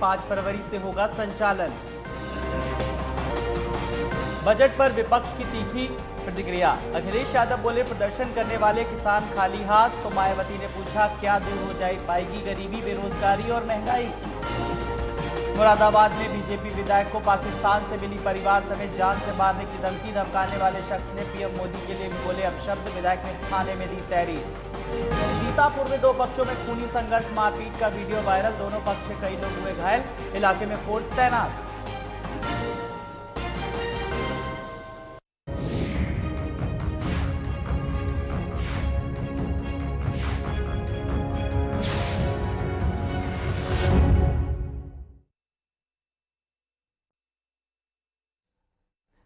5 फरवरी से होगा संचालन। बजट पर विपक्ष की तीखी प्रतिक्रिया। अखिलेश यादव बोले, प्रदर्शन करने वाले किसान खाली हाथ। तो मायावती ने पूछा, क्या दूर हो पाएगी गरीबी, बेरोजगारी और महंगाई। मुरादाबाद में बीजेपी विधायक को पाकिस्तान से मिली परिवार समेत जान से मारने की धमकी। धमकाने वाले शख्स ने पीएम मोदी के लिए भी बोले अपशब्द। विधायक ने थाने में दी तहरीर। सीतापुर में 2 पक्षों में खूनी संघर्ष, मारपीट का वीडियो वायरल। दोनों पक्ष से कई लोग हुए घायल। इलाके में फोर्स तैनात।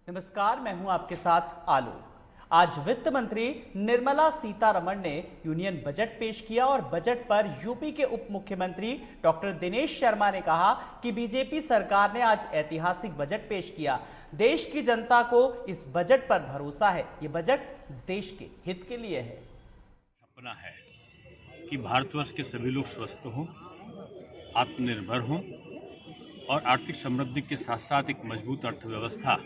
नमस्कार, मैं हूं आपके साथ आलोक। आज वित्त मंत्री निर्मला सीतारमण ने यूनियन बजट पेश किया और बजट पर यूपी के उप मुख्यमंत्री डॉक्टर दिनेश शर्मा ने कहा कि बीजेपी सरकार ने आज ऐतिहासिक बजट पेश किया। देश की जनता को इस बजट पर भरोसा है। ये बजट देश के हित के लिए है। सपना है कि भारतवर्ष के सभी लोग स्वस्थ हों, आत्मनिर्भर हों और आर्थिक समृद्धि के साथ साथ एक मजबूत अर्थव्यवस्था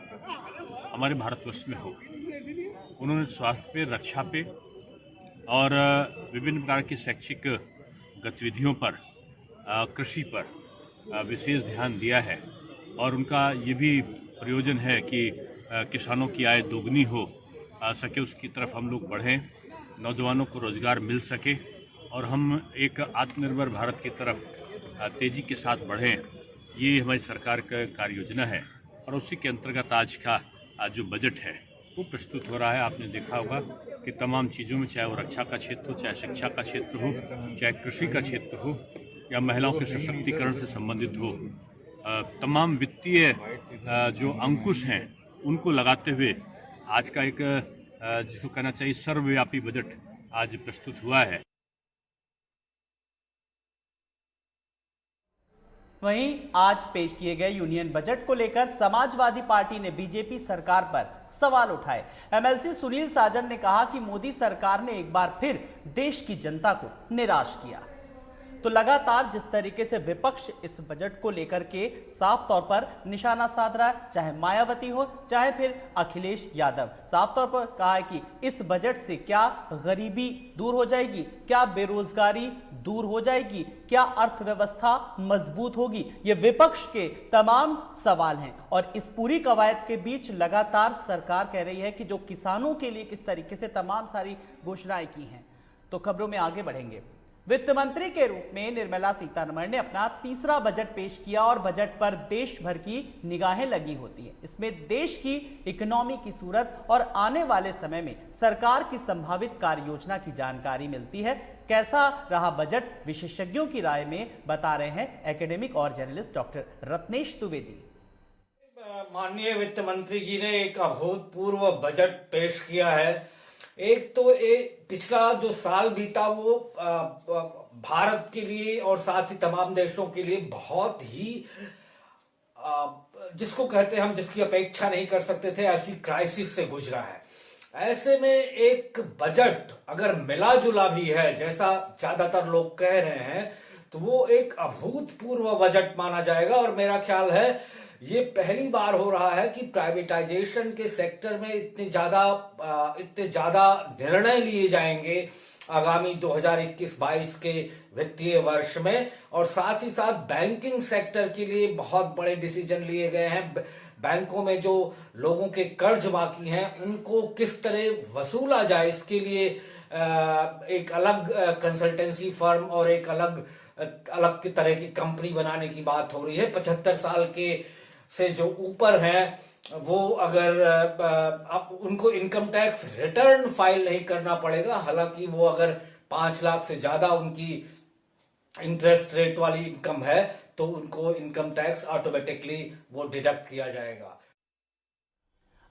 हमारे भारतवर्ष में हो। उन्होंने स्वास्थ्य पे, रक्षा पे और विभिन्न प्रकार की शैक्षिक गतिविधियों पर, कृषि पर विशेष ध्यान दिया है और उनका ये भी प्रयोजन है कि किसानों की आय दोगुनी हो सके, उसकी तरफ हम लोग बढ़ें, नौजवानों को रोजगार मिल सके और हम एक आत्मनिर्भर भारत की तरफ तेजी के साथ बढ़ें। ये हमारी सरकार का कार्य योजना है और उसी के अंतर्गत आज का जो बजट है वो प्रस्तुत हो रहा है। आपने देखा होगा कि तमाम चीज़ों में, चाहे वो रक्षा का क्षेत्र हो, चाहे शिक्षा का क्षेत्र हो, चाहे कृषि का क्षेत्र हो या महिलाओं के सशक्तिकरण से संबंधित हो, तमाम वित्तीय जो अंकुश हैं उनको लगाते हुए आज का एक जिसको कहना चाहिए सर्वव्यापी बजट आज प्रस्तुत हुआ है। वहीं आज पेश किए गए यूनियन बजट को लेकर समाजवादी पार्टी ने बीजेपी सरकार पर सवाल उठाए। एमएलसी सुनील साजन ने कहा कि मोदी सरकार ने एक बार फिर देश की जनता को निराश किया। तो लगातार जिस तरीके से विपक्ष इस बजट को लेकर के साफ तौर पर निशाना साध रहा है, चाहे मायावती हो चाहे फिर अखिलेश यादव, साफ तौर पर कहा है कि इस बजट से क्या गरीबी दूर हो जाएगी, क्या बेरोजगारी दूर हो जाएगी, क्या अर्थव्यवस्था मजबूत होगी। ये विपक्ष के तमाम सवाल हैं और इस पूरी कवायद के बीच लगातार सरकार कह रही है कि जो किसानों के लिए किस तरीके से तमाम सारी घोषणाएं की हैं। तो खबरों में आगे बढ़ेंगे। वित्त मंत्री के रूप में निर्मला सीतारमण ने अपना तीसरा बजट पेश किया और बजट पर देश भर की निगाहें लगी होती हैं। इसमें देश की इकोनॉमी की सूरत और आने वाले समय में सरकार की संभावित कार्य योजना की जानकारी मिलती है। कैसा रहा बजट, विशेषज्ञों की राय में बता रहे हैं एकेडमिक और जर्नलिस्ट डॉक्टर रत्नेश द्विवेदी। माननीय वित्त मंत्री जी ने एक अभूतपूर्व बजट पेश किया है। एक तो पिछला जो साल बीता वो भारत के लिए और साथ ही तमाम देशों के लिए बहुत ही जिसको कहते हैं हम, जिसकी अपेक्षा नहीं कर सकते थे, ऐसी क्राइसिस से गुजरा है। ऐसे में एक बजट अगर मिला जुला भी है, जैसा ज्यादातर लोग कह रहे हैं, तो वो एक अभूतपूर्व बजट माना जाएगा। और मेरा ख्याल है ये पहली बार हो रहा है कि प्राइवेटाइजेशन के सेक्टर में इतने ज्यादा निर्णय लिए जाएंगे आगामी 2021-22 के वित्तीय वर्ष में। और साथ ही साथ बैंकिंग सेक्टर के लिए बहुत बड़े डिसीजन लिए गए हैं। बैंकों में जो लोगों के कर्ज बाकी हैं उनको किस तरह वसूला जाए, इसके लिए एक अलग कंसल्टेंसी फर्म और एक अलग की तरह की कंपनी बनाने की बात हो रही है। 75 साल के से जो ऊपर हैं वो अगर अब उनको इनकम टैक्स रिटर्न फाइल नहीं करना पड़ेगा। हालांकि वो अगर 5 लाख से ज्यादा उनकी इंटरेस्ट रेट वाली इनकम है तो उनको इनकम टैक्स ऑटोमेटिकली वो डिडक्ट किया जाएगा।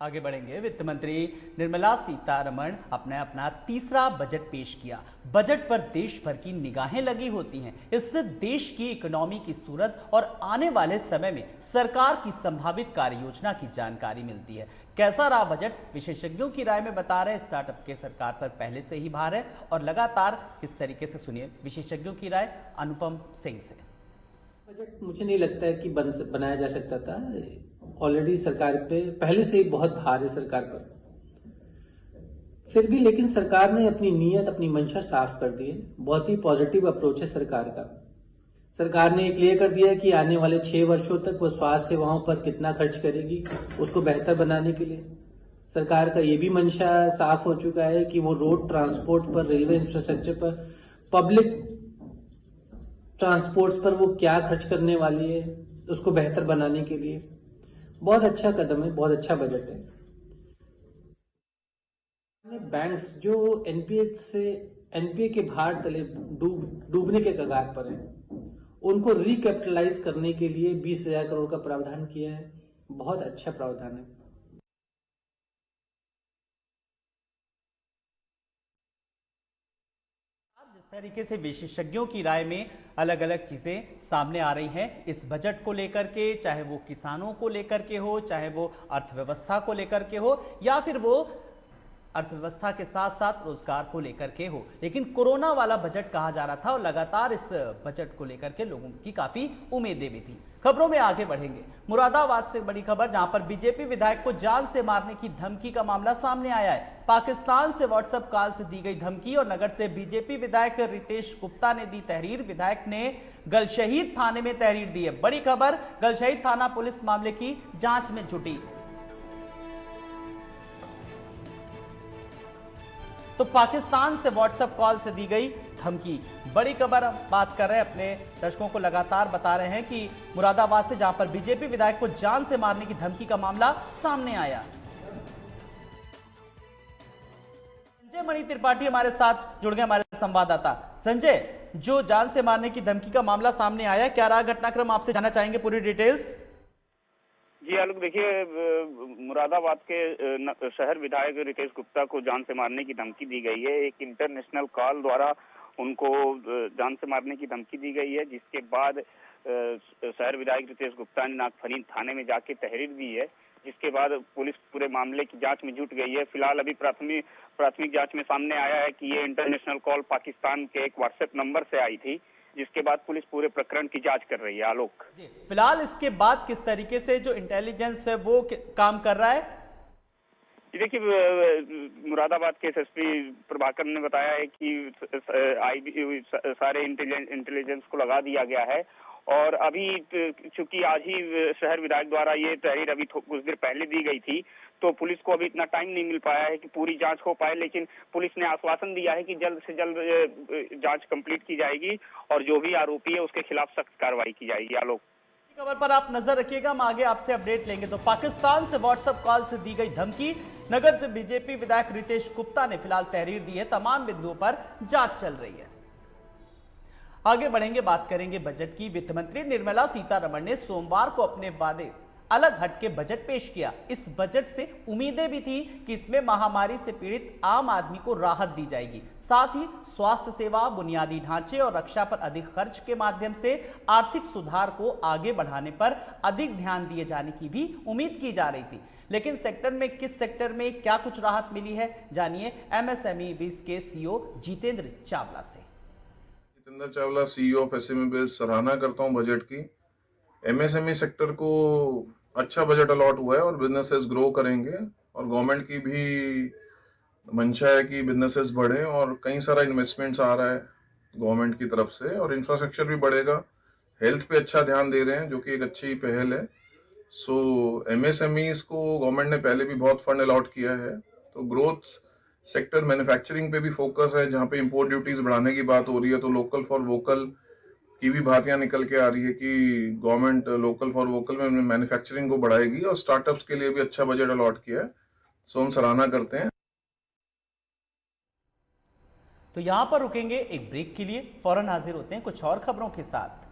आगे बढ़ेंगे। वित्त मंत्री निर्मला सीतारमण अपना तीसरा बजट पेश किया। बजट पर देश भर की निगाहें लगी होती हैं। इससे देश की इकोनॉमी की सूरत और आने वाले समय में सरकार की संभावित कार्य योजना की जानकारी मिलती है। कैसा रहा बजट, विशेषज्ञों की राय में बता रहे स्टार्टअप के सरकार पर पहले से ही भार है और लगातार किस तरीके से, सुनिए विशेषज्ञों की राय अनुपम सिंह से। बजट मुझे नहीं लगता है कि बनाया जा सकता था। ऑलरेडी सरकार पे पहले से ही बहुत भार है सरकार पर। फिर भी लेकिन सरकार ने अपनी नीयत, अपनी मंशा साफ कर दी है। बहुत ही पॉजिटिव अप्रोच है सरकार का। सरकार ने क्लियर कर दिया है कि आने वाले 6 वर्षों तक वो स्वास्थ्य सेवाओं पर कितना खर्च करेगी, उसको बेहतर बनाने के लिए। सरकार का ये भी मंशा साफ हो चुका है कि वो रोड ट्रांसपोर्ट पर, रेलवे इंफ्रास्ट्रक्चर पर, पब्लिक ट्रांसपोर्ट्स पर वो क्या खर्च करने वाली है, उसको बेहतर बनाने के लिए। बहुत अच्छा कदम है, बहुत अच्छा बजट है। बैंक्स जो एनपीए के भार तले डूबने के कगार पर हैं, उनको रिकैपिटलाइज करने के लिए 20,000 करोड़ का प्रावधान किया है। बहुत अच्छा प्रावधान है। जिस तरीके से विशेषज्ञों की राय में अलग अलग चीजें सामने आ रही हैं इस बजट को लेकर के, चाहे वो किसानों को लेकर के हो, चाहे वो अर्थव्यवस्था को लेकर के हो, या फिर वो अर्थव्यवस्था के साथ साथ रोजगार को लेकर के हो, लेकिन कोरोना वाला बजट कहा जा रहा था और लगातार इस बजट को लेकर के लोगों की काफी उम्मीदें भी थी। खबरों में आगे बढ़ेंगे। मुरादाबाद से बड़ी खबर, जहां पर बीजेपी विधायक को जान से मारने की धमकी का मामला सामने आया है। पाकिस्तान से व्हाट्सएप कॉल से दी गई धमकी और नगर से बीजेपी विधायक रितेश गुप्ता ने दी तहरीर। विधायक ने गलशहीद थाने में तहरीर दी है। बड़ी खबर, गलशहीद थाना पुलिस मामले की जांच में जुटी। तो पाकिस्तान से व्हाट्सएप कॉल से दी गई धमकी, बड़ी खबर हम बात कर रहे हैं। अपने दर्शकों को लगातार बता रहे हैं कि मुरादाबाद से, जहां पर बीजेपी विधायक को जान से मारने की धमकी का मामला सामने आया। संजय मणि त्रिपाठी हमारे साथ जुड़ गए, हमारे संवाददाता। संजय, जो जान से मारने की धमकी का मामला सामने आया, क्या रहा घटनाक्रम, आपसे जानना चाहेंगे पूरी डिटेल्स। जी आलोक, देखिए, मुरादाबाद के शहर विधायक रितेश गुप्ता को जान से मारने की धमकी दी गई है। एक इंटरनेशनल कॉल द्वारा उनको जान से मारने की धमकी दी गई है, जिसके बाद शहर विधायक रितेश गुप्ता ने नागफनी थाने में जाके तहरीर दी है, जिसके बाद पुलिस पूरे मामले की जांच में जुट गई है। फिलहाल अभी प्राथमिक जांच में सामने आया है कि ये इंटरनेशनल कॉल पाकिस्तान के एक व्हाट्सएप नंबर से आई थी, जिसके बाद पुलिस पूरे प्रकरण की जांच कर रही है। आलोक जी, फिलहाल इसके बाद किस तरीके से जो इंटेलिजेंस है वो काम कर रहा है? देखिए, मुरादाबाद के एसएसपी प्रभाकर ने बताया है कि सारे इंटेलिजेंस को लगा दिया गया है और अभी चूंकि आज ही शहर विधायक द्वारा ये तहरीर अभी कुछ देर पहले दी गई थी, तो पुलिस को अभी इतना टाइम नहीं मिल पाया है कि पूरी जांच हो पाए, लेकिन पुलिस ने आश्वासन दिया है कि जल्द से जल्द जांच कंप्लीट की जाएगी और जो भी आरोपी है उसके खिलाफ सख्त कार्रवाई की जाएगी। आलोक, खबर पर आप नजर रखिएगा, हम आगे आपसे अपडेट लेंगे। तो पाकिस्तान से व्हाट्सएप कॉल से दी गई धमकी, नगर से बीजेपी विधायक रितेश गुप्ता ने फिलहाल तहरीर दी है। तमाम बिंदुओं पर जांच चल रही है। आगे बढ़ेंगे, बात करेंगे बजट की। वित्त मंत्री निर्मला सीतारमण ने सोमवार को अपने वादे अलग हटके बजट पेश किया। इस बजट से उम्मीदें भी थी कि इसमें महामारी से पीड़ित आम आदमी को राहत दी जाएगी, साथ ही स्वास्थ्य सेवा, बुनियादी ढांचे और रक्षा पर अधिक खर्च के माध्यम से आर्थिक सुधार को आगे बढ़ाने पर अधिक ध्यान दिए जाने की भी उम्मीद की जा रही थी। लेकिन किस सेक्टर में क्या कुछ राहत मिली है, जानिए एमएसएमई बीज के सीईओ जितेंद्र चावला से। Jitendra Chawla, CEO of SME बीज, सराहना करता हूं बजट की। एमएसएमई सेक्टर को अच्छा बजट अलॉट हुआ है और बिजनेसेस ग्रो करेंगे और गवर्नमेंट की भी मंशा है कि बिजनेसेस बढ़े और कई सारा इन्वेस्टमेंट्स आ रहा है गवर्नमेंट की तरफ से और इंफ्रास्ट्रक्चर भी बढ़ेगा। हेल्थ पे अच्छा ध्यान दे रहे हैं, जो कि एक अच्छी पहल है। सो एमएसएमईज को गवर्नमेंट ने पहले भी बहुत फंड अलॉट किया है। तो ग्रोथ सेक्टर, मैन्युफैक्चरिंग पे भी फोकस है, जहाँ पे इंपोर्ट ड्यूटीज बढ़ाने की बात हो रही है। तो लोकल फॉर वोकल की भी बातें निकल के आ रही है कि गवर्नमेंट लोकल फॉर वोकल में मैन्युफैक्चरिंग को बढ़ाएगी और स्टार्टअप्स के लिए भी अच्छा बजट अलॉट किया है। सो हम सराहना करते हैं। तो यहां पर रुकेंगे एक ब्रेक के लिए, फौरन हाजिर होते हैं कुछ और खबरों के साथ।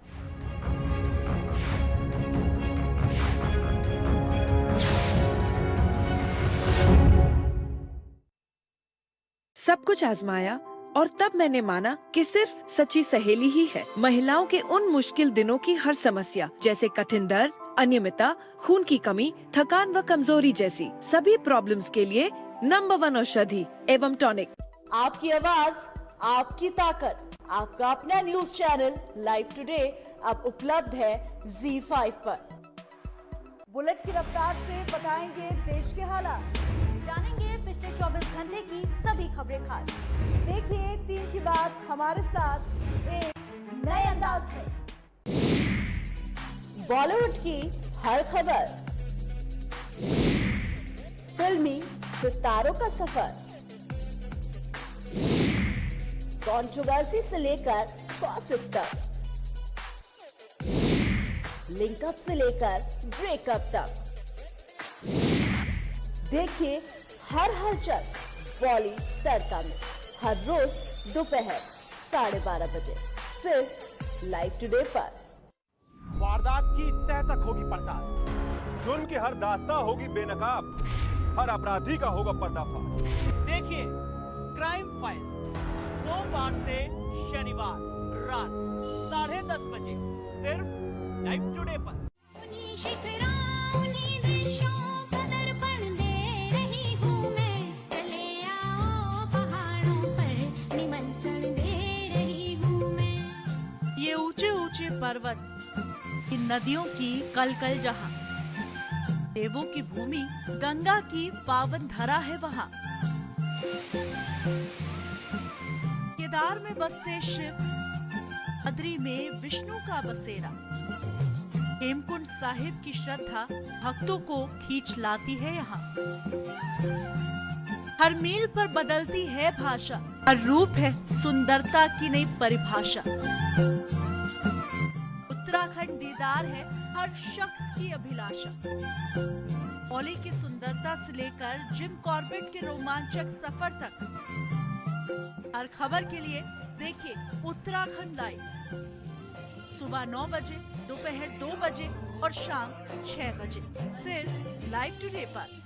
सब कुछ आजमाया और तब मैंने माना कि सिर्फ सच्ची सहेली ही है महिलाओं के उन मुश्किल दिनों की हर समस्या, जैसे कठिन दर्द, अनियमितता, खून की कमी, थकान व कमजोरी जैसी सभी प्रॉब्लम्स के लिए नंबर 1 औषधि एवं टॉनिक। आपकी आवाज, आपकी ताकत, आपका अपना न्यूज चैनल लाइव टुडे अब उपलब्ध है ZEE5 पर। बुलेट की रफ्तार से बताएंगे देश के हालात, जानेंगे पिछले 24 घंटे की सभी खबरें खास। देखिए 3 की बात हमारे साथ एक नए अंदाज में। बॉलीवुड की हर खबर, फिल्मी सितारों का सफर, कंट्रोवर्सी से लेकर गॉसिप तक, लिंकअप से लेकर ब्रेकअप तक। देखिए हर हलचल बॉली तड़का में हर रोज दोपहर 12:30 बजे सिर्फ लाइव टुडे पर। वारदात की तह तक होगी पड़ताल, जुर्म की हर दास्ता होगी बेनकाब, हर अपराधी का होगा पर्दाफाश। देखिए क्राइम फाइल्स सोमवार से शनिवार रात 10:30 बजे सिर्फ लाइव टुडे पर। ये ऊंचे ऊंचे पर्वत, इन नदियों की कलकल जहां, देवों की भूमि गंगा की पावन धरा है वहां। केदार में बसते शिव, बद्री में विष्णु का बसेरा, हेमकुंड साहिब की श्रद्धा भक्तों को खींच लाती है यहाँ। हर मील पर बदलती है भाषा, हर रूप है सुंदरता की नई परिभाषा। उत्तराखंड दीदार है हर शख्स की अभिलाषा। ओली की सुंदरता से लेकर जिम कॉर्बेट के रोमांचक सफर तक, हर खबर के लिए देखिए उत्तराखंड लाइव। सुबह 9 बजे, दोपहर 2 बजे और शाम 6 बजे सिर्फ लाइव टुडे पर।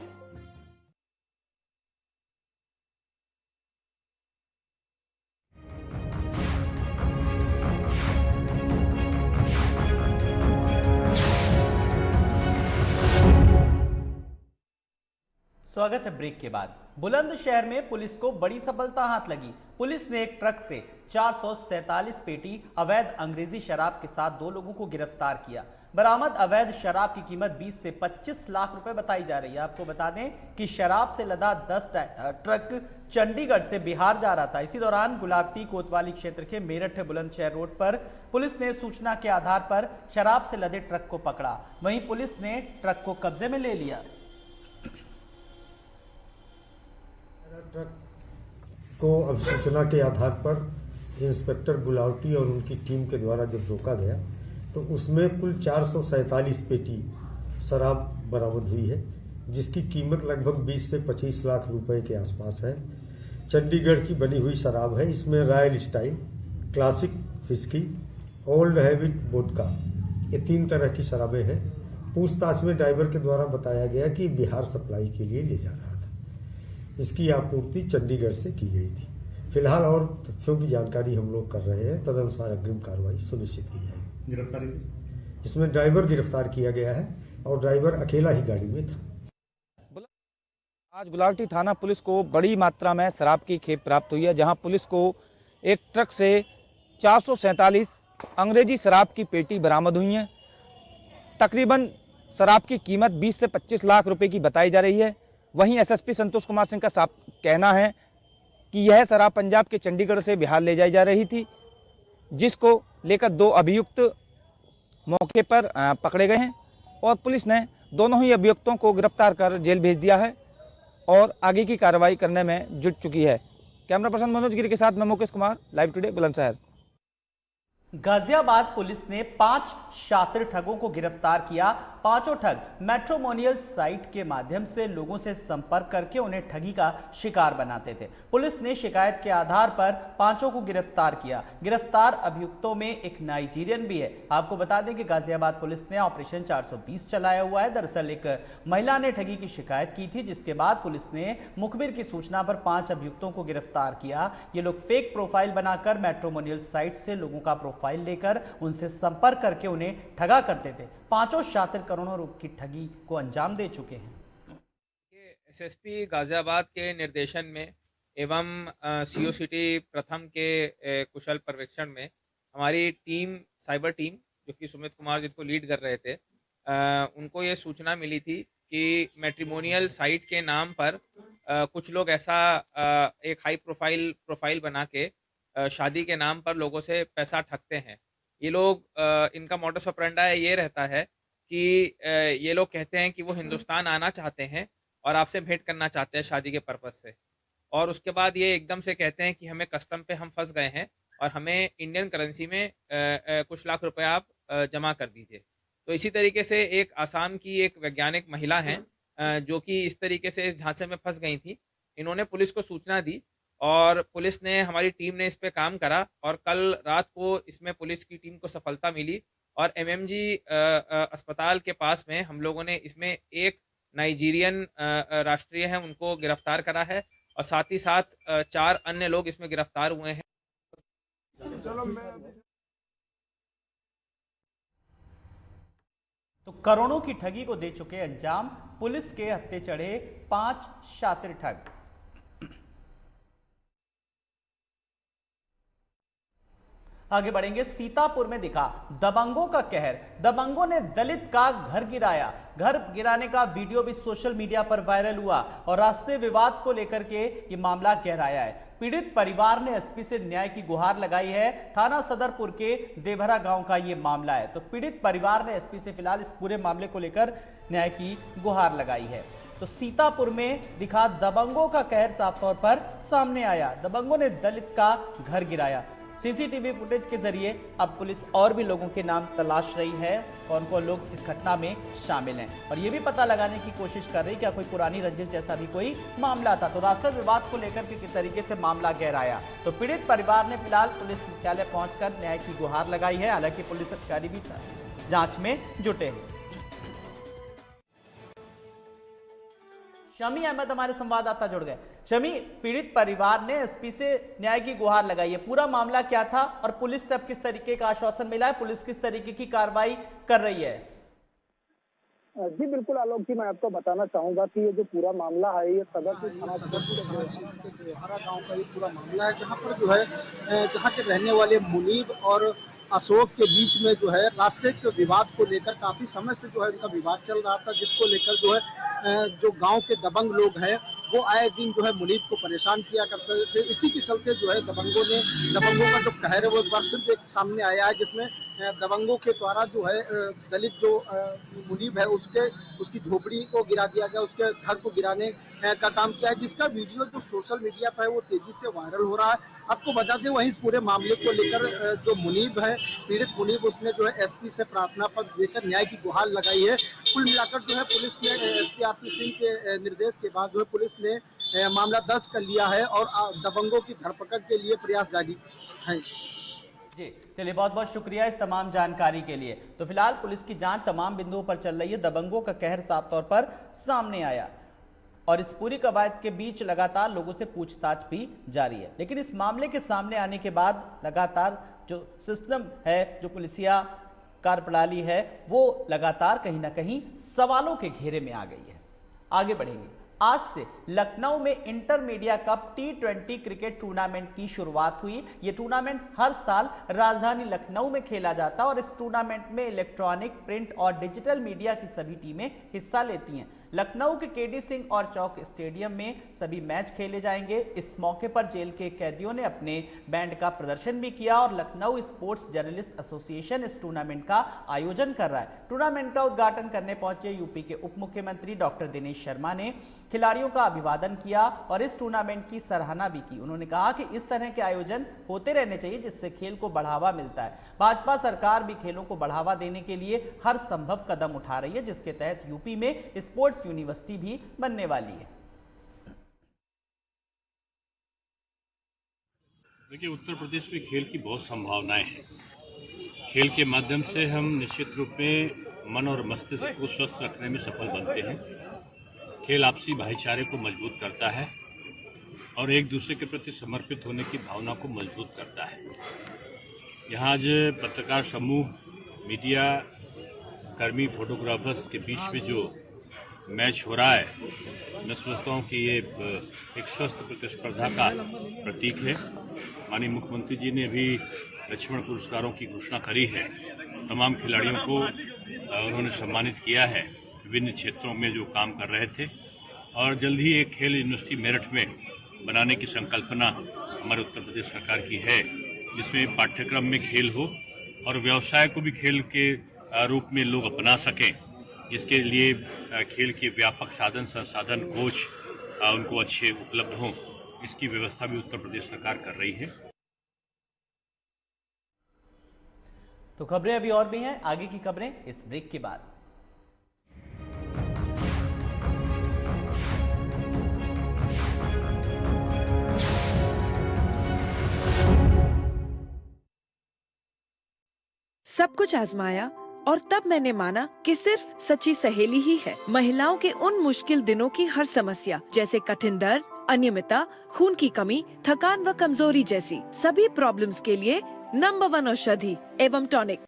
स्वागत है ब्रेक के बाद। बुलंदशहर में पुलिस को बड़ी सफलता हाथ लगी। पुलिस ने एक ट्रक से 447 पेटी अवैध अंग्रेजी शराब के साथ 2 लोगों को गिरफ्तार किया। बरामद अवैध शराब की कीमत 20 से 25 लाख रुपए बताई जा रही है। आपको बता दें कि शराब से लदा 10 ट्रक चंडीगढ़ से बिहार जा रहा था। इसी दौरान गुलाबटी कोतवाली क्षेत्र के मेरठ बुलंदशहर रोड पर पुलिस ने सूचना के आधार पर शराब से लदे ट्रक को पकड़ा। वहीं पुलिस ने ट्रक को कब्जे में ले लिया। ट्रक को अब सूचना के आधार पर इंस्पेक्टर गुलावटी और उनकी टीम के द्वारा जब रोका गया तो उसमें कुल 447 पेटी शराब बरामद हुई है, जिसकी कीमत लगभग 20 से 25 लाख रुपए के आसपास है। चंडीगढ़ की बनी हुई शराब है। इसमें royal style, classic whisky, old habit vodka, ये 3 तरह की शराबें हैं। पूछताछ में ड्राइवर के द्वारा बताया गया कि बिहार सप्लाई के लिए ले जा रहा था। इसकी आपूर्ति चंडीगढ़ से की गई थी। फिलहाल और तथ्यों की जानकारी हम लोग कर रहे हैं, तदनुसार अग्रिम कार्रवाई सुनिश्चित की जाएगी। गिरफ्तारी इसमें ड्राइवर गिरफ्तार किया गया है और ड्राइवर अकेला ही गाड़ी में था। आज गुलावटी थाना पुलिस को बड़ी मात्रा में शराब की खेप प्राप्त हुई है, जहां पुलिस को एक ट्रक से 447 अंग्रेजी शराब की पेटी बरामद हुई हैं। तकरीबन शराब की कीमत 20 से 25 लाख रुपए की बताई जा रही है। वहीं एसएसपी संतोष कुमार सिंह का साफ कहना है कि यह शराब पंजाब के चंडीगढ़ से बिहार ले जाई जा रही थी, जिसको लेकर 2 अभियुक्त मौके पर पकड़े गए हैं और पुलिस ने दोनों ही अभियुक्तों को गिरफ्तार कर जेल भेज दिया है और आगे की कार्रवाई करने में जुट चुकी है। कैमरा पर्सन मनोज गिरी के साथ मैं Mukesh Kumar, live today Bulandshahr. Ghaziabad police ने 5 शातिर ठगों को गिरफ्तार किया। 5 ठग मैट्रिमोनियल साइट के माध्यम से लोगों से संपर्क करके उन्हें ठगी का शिकार बनाते थे। पुलिस ने शिकायत के आधार पर 5 को गिरफ्तार किया। गिरफ्तार अभियुक्तों में एक नाइजीरियन भी है। आपको बता दें कि गाजियाबाद पुलिस ने ऑपरेशन 420 चलाया हुआ है। दरअसल एक महिला ने ठगी की शिकायत की थी, जिसके बाद पुलिस ने मुखबिर की सूचना पर 5 अभियुक्तों को गिरफ्तार किया। ये लोग फेक प्रोफाइल बनाकर मैट्रिमोनियल साइट से लोगों का फाइल लेकर उनसे संपर्क करके उन्हें ठगा करते थे। 5 शातिर करोड़ों रुपए की ठगी को अंजाम दे चुके हैं। एसएसपी गाजियाबाद के निर्देशन में एवं सीओ सिटी प्रथम के कुशल पर्यवेक्षण में हमारी टीम, साइबर टीम, जो कि सुमित कुमार जिनको लीड कर रहे थे, उनको ये सूचना मिली थी कि मैट्रिमोनियल साइट के नाम पर कुछ लोग ऐसा एक हाई प्रोफाइल बना के शादी के नाम पर लोगों से पैसा ठगते हैं। ये लोग, इनका मोडस ऑपरेंडी ये रहता है कि ये लोग कहते हैं कि वो हिंदुस्तान आना चाहते हैं और आपसे भेंट करना चाहते हैं शादी के पर्पस से, और उसके बाद ये एकदम से कहते हैं कि हमें कस्टम पे हम फंस गए हैं और हमें इंडियन करेंसी में कुछ लाख रुपए आप जमा कर दीजिए। तो इसी तरीके से एक आसाम की एक वैज्ञानिक महिला हैं जो कि इस तरीके से झांसे में फंस गई थी। इन्होंने पुलिस को सूचना दी और पुलिस ने, हमारी टीम ने इस पे काम करा और कल रात को इसमें पुलिस की टीम को सफलता मिली और एमएमजी अस्पताल के पास में हम लोगों ने इसमें एक नाइजीरियन राष्ट्रीय है उनको गिरफ्तार करा है और साथ ही साथ 4 अन्य लोग इसमें गिरफ्तार हुए हैं। तो करोड़ों की ठगी को दे चुके अंजाम, पुलिस के हत्थे चढ़े 5 शातिर ठग। आगे बढ़ेंगे, सीतापुर में दिखा दबंगों का कहर। दबंगों ने दलित का घर गिराया। घर गिराने का वीडियो भी सोशल मीडिया पर वायरल हुआ और रास्ते विवाद को लेकर के ये मामला गहराया है। पीड़ित परिवार ने एसपी से न्याय की गुहार लगाई है। थाना सदरपुर के देवरा गांव का ये मामला है। तो पीड़ित परिवार ने एसपी से फिलहाल इस पूरे मामले को लेकर न्याय की गुहार लगाई है। तो सीतापुर में दिखा दबंगों का कहर साफ तौर पर सामने आया। दबंगों ने दलित का घर गिराया। सीसीटीवी फुटेज के जरिए अब पुलिस और भी लोगों के नाम तलाश रही है, कौन कौन लोग इस घटना में शामिल हैं, और ये भी पता लगाने की कोशिश कर रही क्या कोई पुरानी रंजिश जैसा भी कोई मामला था। तो रास्ता विवाद को लेकर के किस तरीके से मामला गहराया। तो पीड़ित परिवार ने फिलहाल पुलिस मुख्यालय पहुंचकर न्याय की गुहार लगाई है। हालांकि पुलिस अधिकारी भी जांच में जुटे हैं। शमी अहमद हमारे संवाददाता जुड़ गए। शमी, पीड़ित परिवार ने एसपी से न्याय की गुहार लगाई है, पूरा मामला क्या था और पुलिस से अब किस तरीके का आश्वासन मिला है, पुलिस किस तरीके की कार्रवाई कर रही है? जी बिल्कुल आलोक जी, मैं आपको बताना चाहूंगा कि ये जो पूरा मामला है ये सदरपुर थाना क्षेत्र के देवरा गांव का ये पूरा मामला है, जहां पर जो है जहां के रहने वाले मुनीब और अशोक के बीच में जो है रास्ते के विवाद को लेकर काफी समय से जो है उनका विवाद चल रहा था, जिसको लेकर जो है जो गांव के दबंग लोग हैं वो आए दिन जो है मुनीब को परेशान किया करते थे। इसी के चलते जो है दबंगों का जो कहर है वो एक बार फिर सामने आया है, जिसमें दबंगों के द्वारा जो है दलित जो मुनीब है उसकी झोपड़ी को गिरा दिया गया, उसके घर को गिराने का काम किया है, जिसका वीडियो जो सोशल मीडिया पर है वो तेजी से वायरल हो रहा है। आपको बता दें वहीं इस पूरे मामले को लेकर जो मुनीब है, पीड़ित मुनीब, उसने जो है एसपी से प्रार्थना पत्र देकर न्याय की गुहार लगाई है। कुल मिलाकर जो है पुलिस ने एसपी आरपी सिंह के निर्देश के बाद जो है पुलिस ने मामला दर्ज कर लिया है और दबंगों की धरपकड़ के लिए प्रयास जारी है। जी चलिए, बहुत बहुत शुक्रिया इस तमाम जानकारी के लिए। तो फिलहाल पुलिस की जांच तमाम बिंदुओं पर चल रही है। दबंगों का कहर साफ तौर पर सामने आया और इस पूरी कवायद के बीच लगातार लोगों से पूछताछ भी जारी है। लेकिन इस मामले के सामने आने के बाद लगातार जो सिस्टम है, जो पुलिसिया कार्यप्रणाली है, वो लगातार कहीं ना कहीं सवालों के घेरे में आ गई है। आगे बढ़ेंगे, आज से लखनऊ में intermedia cup T20 cricket tournament की शुरुआत हुई। ये टूर्नामेंट हर साल राजधानी लखनऊ में खेला जाता है और इस टूर्नामेंट में इलेक्ट्रॉनिक, प्रिंट और डिजिटल मीडिया की सभी टीमें हिस्सा लेती हैं। लखनऊ के केडी सिंह और चौक स्टेडियम में सभी मैच खेले जाएंगे। इस मौके पर जेल के कैदियों ने अपने बैंड का प्रदर्शन भी किया और लखनऊ स्पोर्ट्स जर्नलिस्ट एसोसिएशन इस टूर्नामेंट का आयोजन कर रहा है। टूर्नामेंट का उद्घाटन करने पहुंचे यूपी के उप मुख्यमंत्री डॉक्टर दिनेश शर्मा ने खिलाड़ियों का अभिवादन किया और इस टूर्नामेंट की सराहना भी की। उन्होंने कहा कि इस तरह के आयोजन होते रहने चाहिए, जिससे खेल को बढ़ावा मिलता है। भाजपा सरकार भी खेलों को बढ़ावा देने के लिए हर संभव कदम उठा रही है, जिसके तहत यूपी में स्पोर्ट्स यूनिवर्सिटी भी बनने वाली है। देखिए, उत्तर प्रदेश में खेल की बहुत संभावनाएं हैं। खेल के माध्यम से हम निश्चित रूप में मन और मस्तिष्क को स्वस्थ रखने में सफल बनते हैं। खेल आपसी भाईचारे को मजबूत करता है और एक दूसरे के प्रति समर्पित होने की भावना को मजबूत करता है। यहाँ आज पत्रकार समूह, मीडिया कर्मी, फोटोग्राफर्स के बीच में जो मैच हो रहा है, मैं समझता हूँ कि ये एक स्वस्थ प्रतिस्पर्धा का प्रतीक है। माननीय मुख्यमंत्री जी ने अभी लक्ष्मण पुरस्कारों की घोषणा करी है। तमाम खिलाड़ियों को उन्होंने सम्मानित किया है विभिन्न क्षेत्रों में जो काम कर रहे थे, और जल्द ही एक खेल यूनिवर्सिटी मेरठ में बनाने की संकल्पना हमारे उत्तर प्रदेश सरकार की है, जिसमें पाठ्यक्रम में खेल हो और व्यवसाय को भी खेल के रूप में लोग अपना सकें, जिसके लिए खेल के व्यापक साधन संसाधन कोच उनको अच्छे उपलब्ध हों, इसकी व्यवस्था भी उत्तर प्रदेश सरकार कर रही है। तो खबरें अभी और भी हैं, आगे की खबरें इस ब्रेक के बाद। सब कुछ आजमाया और तब मैंने माना कि सिर्फ सच्ची सहेली ही है महिलाओं के उन मुश्किल दिनों की हर समस्या, जैसे कठिन दर्द, अनियमितता, खून की कमी, थकान व कमजोरी जैसी सभी प्रॉब्लम्स के लिए नंबर 1 औषधि एवं टॉनिक।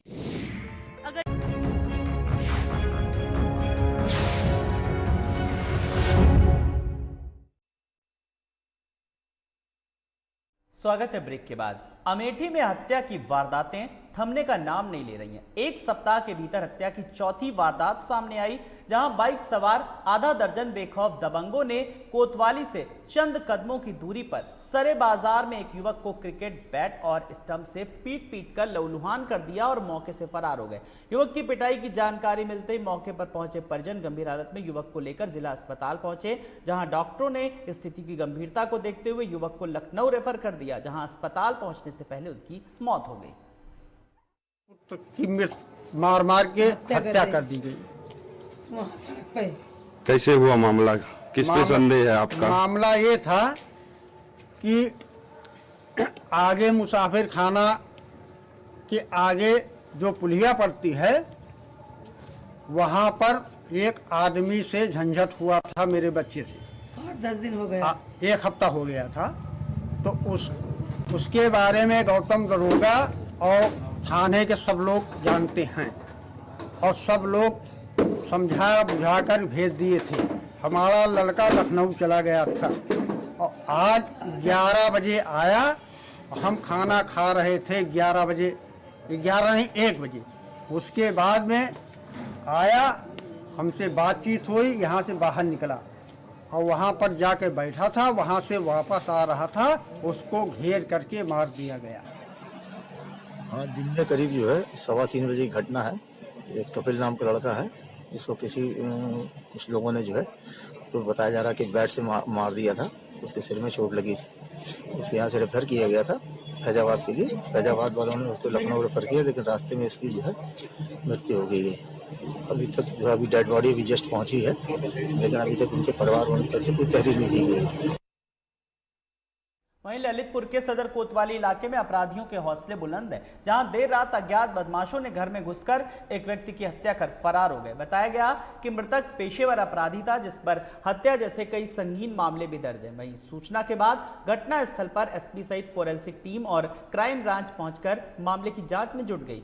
स्वागत है ब्रेक के बाद। अमेठी में हत्या की वारदातें थमने का नाम नहीं ले रही हैं। एक सप्ताह के भीतर हत्या की चौथी वारदात सामने आई, जहां बाइक सवार आधा दर्जन बेखौफ दबंगों ने कोतवाली से चंद कदमों की दूरी पर सरे बाजार में एक युवक को क्रिकेट बैट और स्टंप से पीट कर लहूलुहान कर दिया और मौके से फरार हो गए। युवक की पिटाई की जानकारी मिलते ही मौके पर पहुंचे परिजन गंभीर हालत में युवक को लेकर जिला अस्पताल पहुंचे, जहां डॉक्टरों ने स्थिति की गंभीरता को देखते हुए युवक को लखनऊ रेफर कर दिया, जहां अस्पताल पहुंचने से पहले उसकी मौत हो गई। की मार के हत्या कर दी गई। कैसे हुआ मामला, किस पे संदेह है आपका? मामला ये था कि आगे मुसाफिर खाना के आगे जो पुलिया पड़ती है, वहां पर एक आदमी से झंझट हुआ था मेरे बच्चे से। 10 दिन हो गया, 1 हफ्ता हो गया था। तो उसके बारे में गौतम दरोगा और थाने के सब लोग जानते हैं और सब लोग समझा बुझा कर भेज दिए थे। हमारा लड़का लखनऊ चला गया था और आज 11 बजे आया। हम खाना खा रहे थे 11 बजे, 11 नहीं 1 बजे। उसके बाद में आया, हमसे बातचीत हुई, यहाँ से बाहर निकला और वहाँ पर जाके बैठा था। वहाँ से वापस आ रहा था, उसको घेर करके मार दिया गया। हाँ, दिन में करीब जो है 3:15 बजे की घटना है। एक कपिल नाम का लड़का है, जिसको कुछ लोगों ने जो है उसको बताया जा रहा है कि बैट से मार दिया था। उसके सिर में चोट लगी थी। उसे यहाँ से रेफर किया गया था फैजाबाद के लिए। फैजाबाद वालों ने उसको लखनऊ रेफर किया, लेकिन रास्ते में इसकी जो है मृत्यु हो गई है। अभी तक जो अभी डेड बॉडी अभी जस्ट पहुंची है, लेकिन अभी तक उनके परिवार वालों की तरफ से कोई तहरीर नहीं दी गई। वहीं ललितपुर के सदर कोतवाली इलाके में अपराधियों के हौसले बुलंद हैं, जहां देर रात अज्ञात बदमाशों ने घर में घुसकर एक व्यक्ति की हत्या कर फरार हो गए। बताया गया कि मृतक पेशेवर अपराधी था, जिस पर हत्या जैसे कई संगीन मामले भी दर्ज हैं। वहीं सूचना के बाद घटनास्थल पर एसपी सहित फोरेंसिक टीम और क्राइम ब्रांच पहुंचकर मामले की जांच में जुट गई।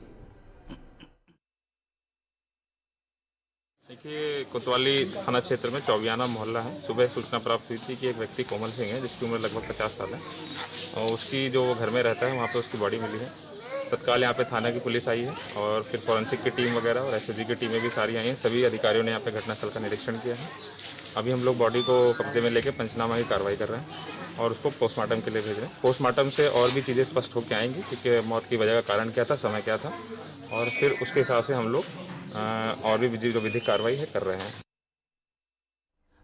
देखिए, कोतवाली थाना क्षेत्र में चौबियाना मोहल्ला है। सुबह सूचना प्राप्त हुई थी कि एक व्यक्ति कोमल सिंह है, जिसकी उम्र लगभग 50 साल है, और उसकी जो घर में रहता है वहाँ पे उसकी बॉडी मिली है। तत्काल यहाँ पे थाना की पुलिस आई है और फिर फॉरेंसिक की टीम वगैरह और एसएसजी की टीमें भी सारी आई हैं। सभी अधिकारियों ने यहाँ पे घटनास्थल का निरीक्षण किया है। अभी हम लोग बॉडी को कब्जे में लेके पंचनामा की कार्रवाई कर रहे हैं और उसको पोस्टमार्टम के लिए भेज रहे हैं। पोस्टमार्टम से और भी चीज़ें स्पष्ट होकर आएंगी कि मौत की वजह का कारण क्या था, समय क्या था, और फिर उसके हिसाब से हम लोग और भी विधिक कार्रवाई है कर रहे हैं।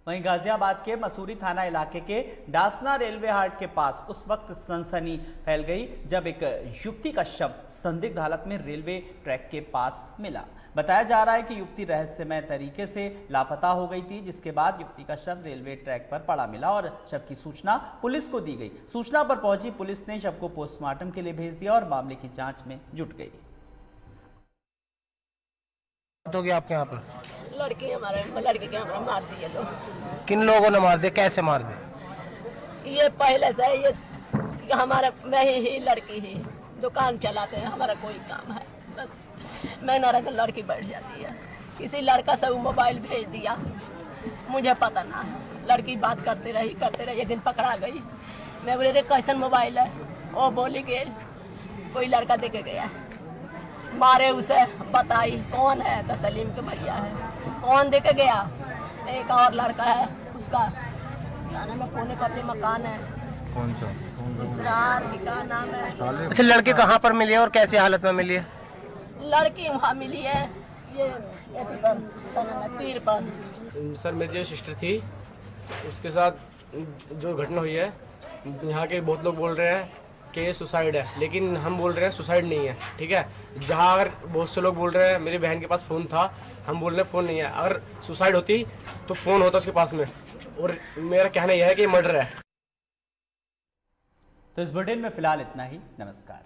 वहीं गाजियाबाद के मसूरी थाना इलाके के डासना रेलवे हाट के पास उस वक्त सनसनी फैल गई जब एक युवती का शव संदिग्ध हालत में रेलवे ट्रैक के पास मिला। बताया जा रहा है कि युवती रहस्यमय तरीके से लापता हो गई थी, जिसके बाद युवती का शव रेलवे ट्रैक पर पड़ा मिला और शव की सूचना पुलिस को दी गई। सूचना पर पहुंची पुलिस ने शव को पोस्टमार्टम के लिए भेज दिया और मामले की जाँच में जुट गई। आपके यहाँ पर लड़के के हमारा मार दिए लोग। किन लोगों ने मार दिया, कैसे मार दिया? ये पहले से ये हमारा, मैं ही लड़की ही दुकान चलाते हैं, हमारा कोई काम है बस। मैं ना रख लड़की बैठ जाती है, किसी लड़का से वो मोबाइल भेज दिया मुझे पता ना है। लड़की बात करते रही, एक दिन पकड़ा गई। मैं बोले रे कैसन मोबाइल है? वो बोली कि कोई लड़का देके गया, मारे उसे, बताई कौन है तो सलीम के भैया है। कौन देके गया? एक और लड़का है, उसका थाना में कोने पर अपने मकान है। कौन सा? इसरार का नाम है। अच्छा, लड़के कहाँ पर मिली है और कैसी हालत में मिली है? लड़की वहाँ मिली है ये पीर पर। सर मेरी जो सिस्टर थी उसके साथ जो घटना हुई है, यहाँ के बहुत लोग बोल रहे हैं कि ये सुसाइड है, लेकिन हम बोल रहे हैं सुसाइड नहीं है। ठीक है, जहाँ अगर बहुत से लोग बोल रहे हैं मेरी बहन के पास फ़ोन था, हम बोल रहे हैं फ़ोन नहीं है। अगर सुसाइड होती तो फ़ोन होता उसके पास में, और मेरा कहना यह है कि मर्डर है। तो इस बुलेटिन में फिलहाल इतना ही। नमस्कार।